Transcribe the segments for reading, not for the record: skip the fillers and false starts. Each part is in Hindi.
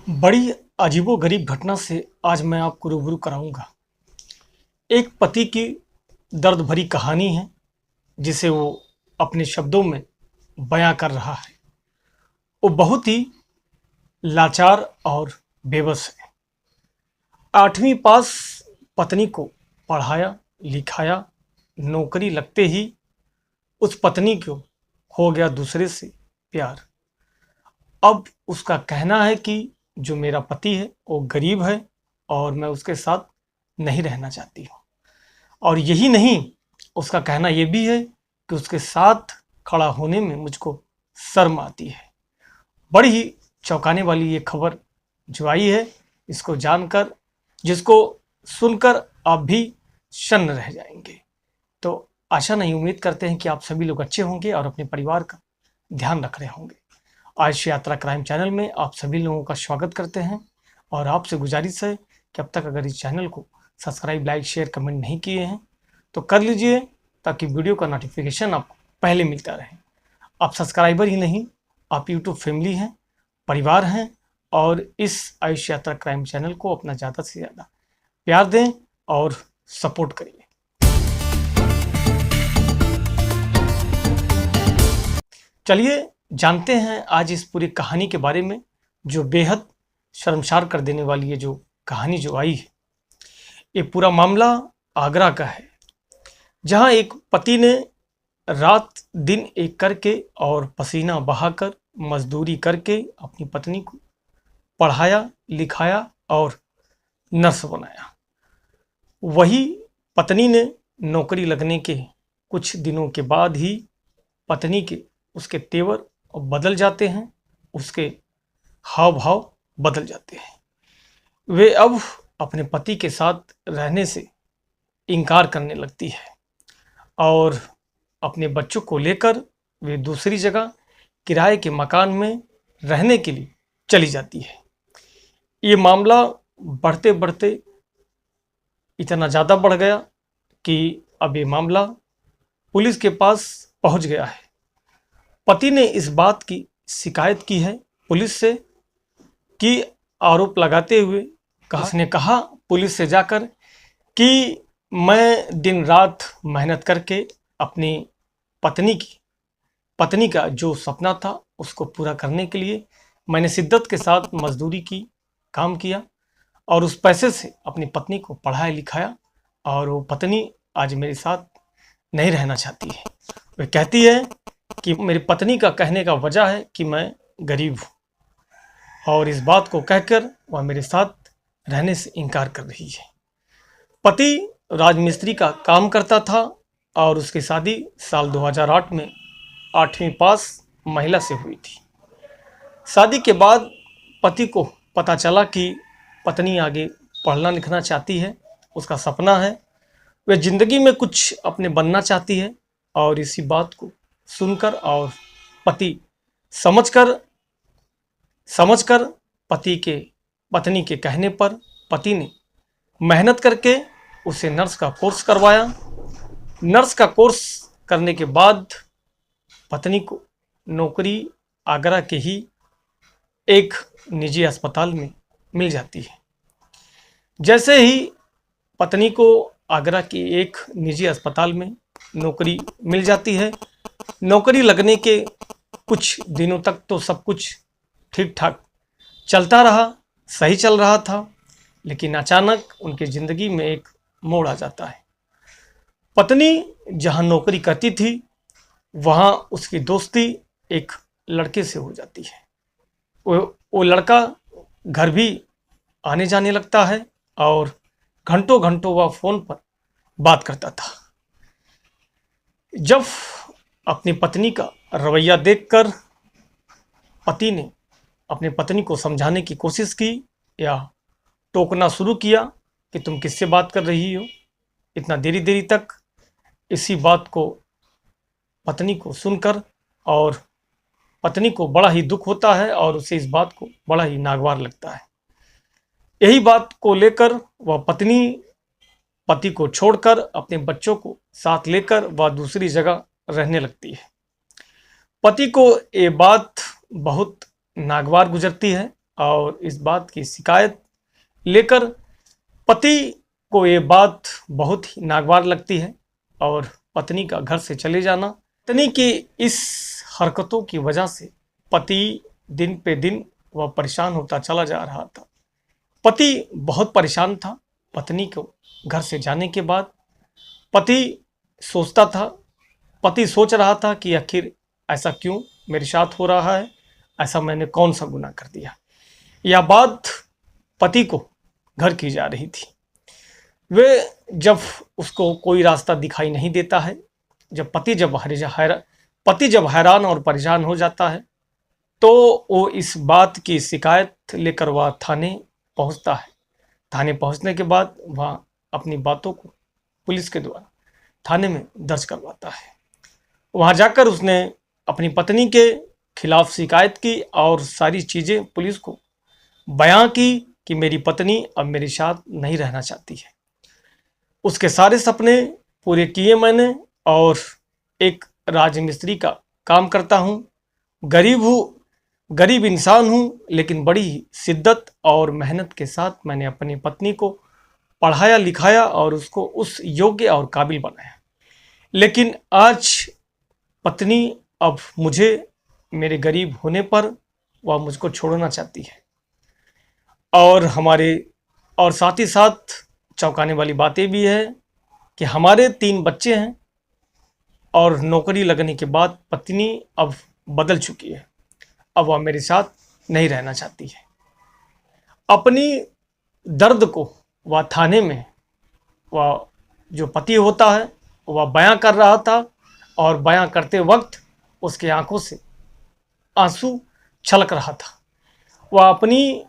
बड़ी अजीबोगरीब घटना से आज मैं आपको रूबरू कराऊंगा। एक पति की दर्द भरी कहानी है जिसे वो अपने शब्दों में बयां कर रहा है। वो बहुत ही लाचार और बेबस है। 8वीं पास पत्नी को पढ़ाया लिखाया, नौकरी लगते ही उस पत्नी को हो गया दूसरे से प्यार। अब उसका कहना है कि जो मेरा पति है वो गरीब है और मैं उसके साथ नहीं रहना चाहती हूँ। और यही नहीं, उसका कहना ये भी है कि उसके साथ खड़ा होने में मुझको शर्म आती है। बड़ी ही चौंकाने वाली ये खबर जो आई है, इसको जानकर, जिसको सुनकर आप भी शन्न रह जाएंगे। तो आशा नहीं, उम्मीद करते हैं कि आप सभी लोग अच्छे होंगे और अपने परिवार का ध्यान रख रहे होंगे। आयुष यात्रा क्राइम चैनल में आप सभी लोगों का स्वागत करते हैं और आपसे गुजारिश है कि अब तक अगर इस चैनल को सब्सक्राइब, लाइक, शेयर, कमेंट नहीं किए हैं तो कर लीजिए, ताकि वीडियो का नोटिफिकेशन आपको पहले मिलता रहे। आप सब्सक्राइबर ही नहीं, आप यूट्यूब फैमिली हैं, परिवार हैं, और इस आयुष यात्रा क्राइम चैनल को अपना ज़्यादा से ज़्यादा प्यार दें और सपोर्ट करिए। चलिए जानते हैं आज इस पूरी कहानी के बारे में, जो बेहद शर्मसार कर देने वाली है। जो कहानी जो आई है, ये पूरा मामला आगरा का है, जहां एक पति ने रात दिन एक करके और पसीना बहाकर मजदूरी करके अपनी पत्नी को पढ़ाया लिखाया और नर्स बनाया। वही पत्नी ने नौकरी लगने के कुछ दिनों के बाद ही पत्नी के उसके तेवर बदल जाते हैं, उसके हाव भाव बदल जाते हैं। वे अब अपने पति के साथ रहने से इनकार करने लगती है और अपने बच्चों को लेकर वे दूसरी जगह किराए के मकान में रहने के लिए चली जाती है। ये मामला बढ़ते बढ़ते इतना ज़्यादा बढ़ गया कि अब ये मामला पुलिस के पास पहुंच गया है। पति ने इस बात की शिकायत की है पुलिस से, कि आरोप लगाते हुए उसने कहा पुलिस से जाकर कि मैं दिन रात मेहनत करके अपनी पत्नी का जो सपना था उसको पूरा करने के लिए मैंने शिद्दत के साथ मजदूरी की, काम किया और उस पैसे से अपनी पत्नी को पढ़ाया लिखाया, और वो पत्नी आज मेरे साथ नहीं रहना चाहती है। वह कहती है कि मेरी पत्नी का कहने का वजह है कि मैं गरीब हूँ, और इस बात को कहकर वह मेरे साथ रहने से इनकार कर रही है। पति राजमिस्त्री का काम करता था और उसकी शादी साल 2008 में 8वीं पास महिला से हुई थी। शादी के बाद पति को पता चला कि पत्नी आगे पढ़ना लिखना चाहती है, उसका सपना है, वह जिंदगी में कुछ अपने बनना चाहती है। और इसी बात को सुनकर और पति समझकर पत्नी के कहने पर पति ने मेहनत करके उसे नर्स का कोर्स करवाया। नर्स का कोर्स करने के बाद पत्नी को नौकरी आगरा के ही एक निजी अस्पताल में मिल जाती है। जैसे ही पत्नी को आगरा के एक निजी अस्पताल में नौकरी मिल जाती है, नौकरी लगने के कुछ दिनों तक तो सब कुछ ठीक ठाक चलता रहा, सही चल रहा था, लेकिन अचानक उनकी ज़िंदगी में एक मोड़ आ जाता है। पत्नी जहां नौकरी करती थी वहां उसकी दोस्ती एक लड़के से हो जाती है। वो लड़का घर भी आने जाने लगता है और घंटों घंटों वह फ़ोन पर बात करता था। जब अपनी पत्नी का रवैया देखकर पति ने अपनी पत्नी को समझाने की कोशिश की या टोकना शुरू किया कि तुम किससे बात कर रही हो इतना देरी देरी तक। इसी बात को पत्नी को सुनकर और पत्नी को बड़ा ही दुख होता है और उसे इस बात को बड़ा ही नागवार लगता है। यही बात को लेकर वह पत्नी पति को छोड़कर अपने बच्चों को साथ लेकर वह दूसरी जगह रहने लगती है। पति को ये बात बहुत नागवार गुजरती है और इस बात की शिकायत लेकर पति को ये बात बहुत ही नागवार लगती है और पत्नी का घर से चले जाना। पत्नी की इस हरकतों की वजह से पति दिन पे दिन वह परेशान होता चला जा रहा था। पति बहुत परेशान था पत्नी को घर से जाने के बाद। पति सोच रहा था कि आखिर ऐसा क्यों मेरे साथ हो रहा है, ऐसा मैंने कौन सा गुनाह कर दिया। यह बात पति को घर की जा रही थी। वे जब उसको कोई रास्ता दिखाई नहीं देता है, पति जब हैरान और परेशान हो जाता है तो वो इस बात की शिकायत लेकर वह थाने पहुंचता है। थाने पहुंचने के बाद वह अपनी बातों को पुलिस के द्वारा थाने में दर्ज करवाता है। वहां जाकर उसने अपनी पत्नी के खिलाफ शिकायत की और सारी चीज़ें पुलिस को बयां की कि मेरी पत्नी अब मेरे साथ नहीं रहना चाहती है। उसके सारे सपने पूरे किए मैंने और एक राजमिस्त्री का काम करता हूँ, गरीब इंसान हूँ, लेकिन बड़ी शिद्दत और मेहनत के साथ मैंने अपनी पत्नी को पढ़ाया लिखाया और उसको उस योग्य और काबिल बनाया। लेकिन आज पत्नी अब मुझे मेरे गरीब होने पर वह मुझको छोड़ना चाहती है। और साथ ही साथ चौंकाने वाली बातें भी है कि हमारे 3 बच्चे हैं और नौकरी लगने के बाद पत्नी अब बदल चुकी है। अब वह मेरे साथ नहीं रहना चाहती है। अपनी दर्द को वह थाने में वह जो पति होता है वह बयां कर रहा था और बयां करते वक्त उसकी आंखों से आंसू छलक रहा था। वह अपनी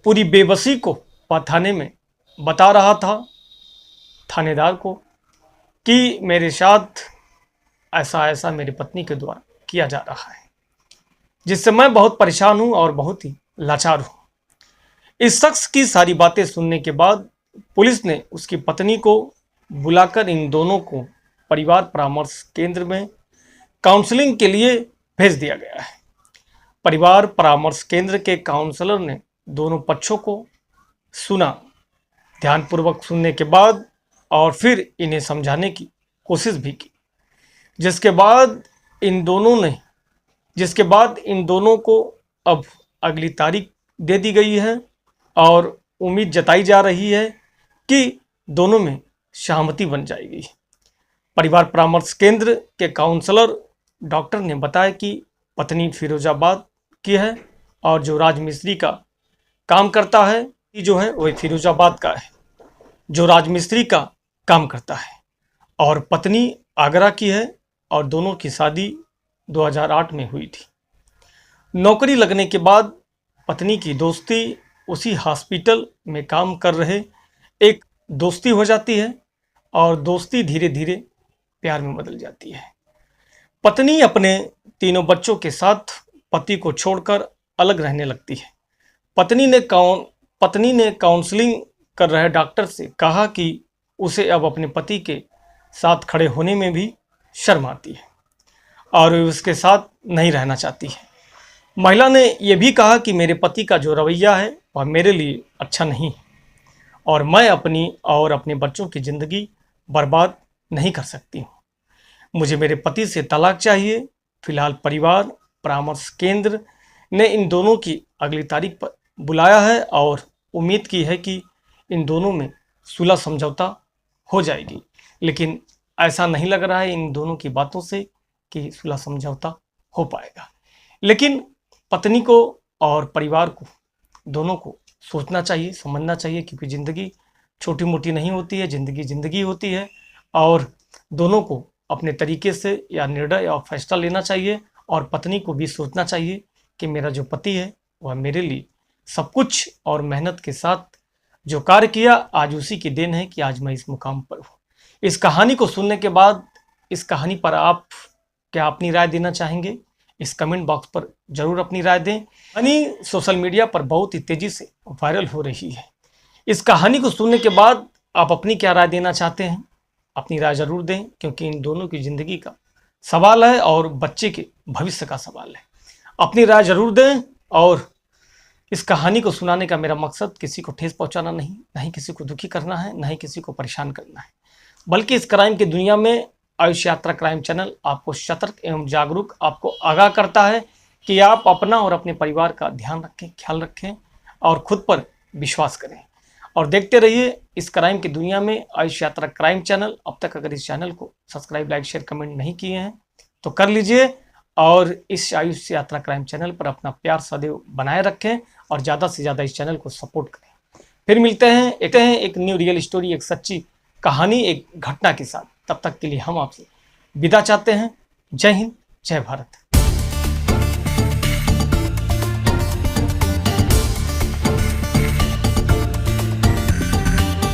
पूरी बेबसी को वह थाने में बता रहा था थानेदार को कि मेरे साथ ऐसा ऐसा मेरी पत्नी के द्वारा किया जा रहा है, जिससे मैं बहुत परेशान हूं और बहुत ही लाचार हूं। इस शख्स की सारी बातें सुनने के बाद पुलिस ने उसकी पत्नी को बुलाकर इन दोनों को परिवार परामर्श केंद्र में काउंसलिंग के लिए भेज दिया गया है। परिवार परामर्श केंद्र के काउंसलर ने दोनों पक्षों को सुना, ध्यानपूर्वक सुनने के बाद और फिर इन्हें समझाने की कोशिश भी की, जिसके बाद इन दोनों को अब अगली तारीख दे दी गई है और उम्मीद जताई जा रही है कि दोनों में सहमति बन जाएगी। परिवार परामर्श केंद्र के काउंसलर डॉक्टर ने बताया कि पत्नी फिरोजाबाद की है और जो राजमिस्त्री का काम करता है जो है वह फिरोजाबाद का है, जो राजमिस्त्री का काम करता है, और पत्नी आगरा की है और दोनों की शादी 2008 में हुई थी। नौकरी लगने के बाद पत्नी की दोस्ती उसी हॉस्पिटल में काम कर रहे एक दोस्ती हो जाती है और दोस्ती धीरे धीरे प्यार में बदल जाती है। पत्नी अपने 3 बच्चों के साथ पति को छोड़कर अलग रहने लगती है। पत्नी ने काउंसलिंग कर रहे डॉक्टर से कहा कि उसे अब अपने पति के साथ खड़े होने में भी शर्म आती है और वे उसके साथ नहीं रहना चाहती है। महिला ने यह भी कहा कि मेरे पति का जो रवैया है वह मेरे लिए अच्छा नहीं है और मैं अपनी और अपने बच्चों की ज़िंदगी बर्बाद नहीं कर सकती हूँ। मुझे मेरे पति से तलाक चाहिए। फिलहाल परिवार परामर्श केंद्र ने इन दोनों की अगली तारीख पर बुलाया है और उम्मीद की है कि इन दोनों में सुलह समझौता हो जाएगी, लेकिन ऐसा नहीं लग रहा है इन दोनों की बातों से कि सुलह समझौता हो पाएगा। लेकिन पत्नी को और परिवार को दोनों को सोचना चाहिए, समझना चाहिए, क्योंकि ज़िंदगी छोटी मोटी नहीं होती है, ज़िंदगी होती है और दोनों को अपने तरीके से या निर्णय या फैसला लेना चाहिए और पत्नी को भी सोचना चाहिए कि मेरा जो पति है वह मेरे लिए सब कुछ और मेहनत के साथ जो कार्य किया आज उसी की देन है कि आज मैं इस मुकाम पर हूँ। इस कहानी को सुनने के बाद इस कहानी पर आप क्या अपनी राय देना चाहेंगे? इस कमेंट बॉक्स पर ज़रूर अपनी राय दें। कहानी सोशल मीडिया पर बहुत ही तेज़ी से वायरल हो रही है। इस कहानी को सुनने के बाद आप अपनी क्या राय देना चाहते हैं? अपनी राय ज़रूर दें, क्योंकि इन दोनों की ज़िंदगी का सवाल है और बच्चे के भविष्य का सवाल है। अपनी राय ज़रूर दें और इस कहानी को सुनाने का मेरा मकसद किसी को ठेस पहुंचाना नहीं, ना ही किसी को दुखी करना है, ना ही किसी को परेशान करना है, बल्कि इस क्राइम की दुनिया में आयुष यात्रा क्राइम चैनल आपको सतर्क एवं जागरूक, आपको आगाह करता है कि आप अपना और अपने परिवार का ध्यान रखें, ख्याल रखें और खुद पर विश्वास करें और देखते रहिए इस क्राइम की दुनिया में आयुष यात्रा क्राइम चैनल। अब तक अगर इस चैनल को सब्सक्राइब, लाइक, शेयर, कमेंट नहीं किए हैं तो कर लीजिए और इस आयुष यात्रा क्राइम चैनल पर अपना प्यार सदैव बनाए रखें और ज़्यादा से ज़्यादा इस चैनल को सपोर्ट करें। फिर मिलते हैं एक न्यू रियल स्टोरी, एक सच्ची कहानी, एक घटना के साथ। तब तक के लिए हम आपसे विदा चाहते हैं। जय हिंद, जय भारत।